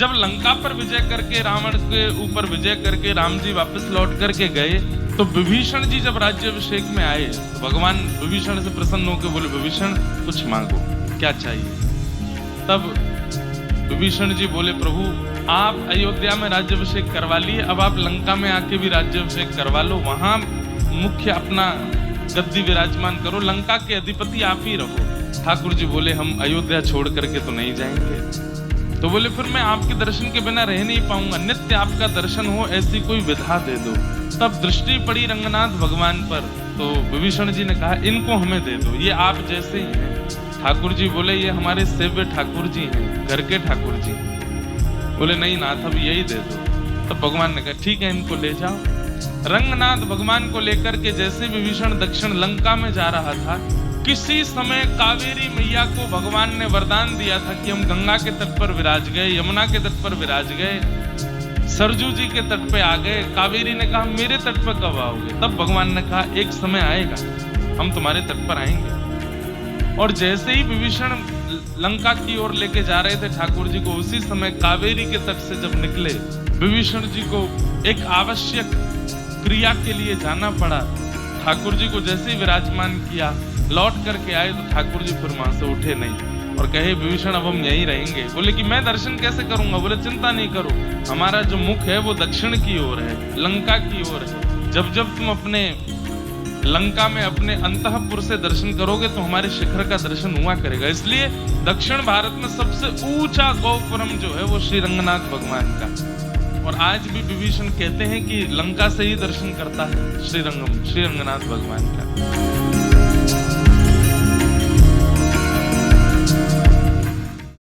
जब लंका पर विजय करके, रावण के ऊपर विजय करके राम जी वापस लौट करके गए, तो विभीषण जी जब राज्याभिषेक में आए तो भगवान विभीषण से प्रसन्न होकर बोले, विभीषण कुछ मांगो, क्या चाहिए? तब विभीषण जी बोले, प्रभु आप अयोध्या में राज्याभिषेक करवा लिए, अब आप लंका में आके भी राज्याभिषेक करवा लो, वहां मुख्य अपना गद्दी विराजमान करो, लंका के अधिपति आप ही रहो। ठाकुर जी बोले, हम अयोध्या छोड़ करके तो नहीं जाएंगे। तो बोले, फिर मैं आपके दर्शन के बिना रह नहीं पाऊंगा, नित्य आपका दर्शन हो ऐसी कोई विधा दे दो। तब दृष्टि पड़ी रंगनाथ भगवान पर, तो विभीषण जी ने कहा, इनको हमें दे दो, ये आप जैसे ही हैं। ठाकुर जी बोले, ये हमारे सेव्य ठाकुर जी हैं, घर के ठाकुर जी। बोले, नहीं नाथ, अब यही दे दो। तो भगवान ने कहा, ठीक है, इनको ले जाओ। रंगनाथ भगवान को लेकर के जैसे विभीषण दक्षिण लंका में जा रहा था, किसी समय कावेरी मैया को भगवान ने वरदान दिया था कि हम गंगा के तट पर विराज गए, यमुना के तट पर विराज गए, सरजू जी के तट पे आ गए। कावेरी ने कहा, मेरे तट पर कब आओगे? तब भगवान ने कहा, एक समय आएगा, हम तुम्हारे तट पर आएंगे। और जैसे ही विभीषण लंका की ओर लेके जा रहे थे ठाकुर जी को, उसी समय कावेरी के तट से जब निकले, विभीषण जी को एक आवश्यक क्रिया के लिए जाना पड़ा। ठाकुर जी को जैसे ही विराजमान किया, लौट करके आए तो ठाकुर जी फिर वहां से उठे नहीं और कहे, विभीषण अब हम यहीं रहेंगे। बोले कि मैं दर्शन कैसे करूंगा? बोले, चिंता नहीं करो, हमारा जो मुख है वो दक्षिण की ओर है, लंका की ओर है। जब जब तुम अपने लंका में अपने अंतःपुर से दर्शन करोगे तो हमारे शिखर का दर्शन हुआ करेगा। इसलिए दक्षिण भारत में सबसे ऊंचा गौपुरम जो है वो श्री रंगनाथ भगवान का। और आज भी विभीषण कहते हैं कि लंका से ही दर्शन करता है श्री रंगनाथ भगवान का।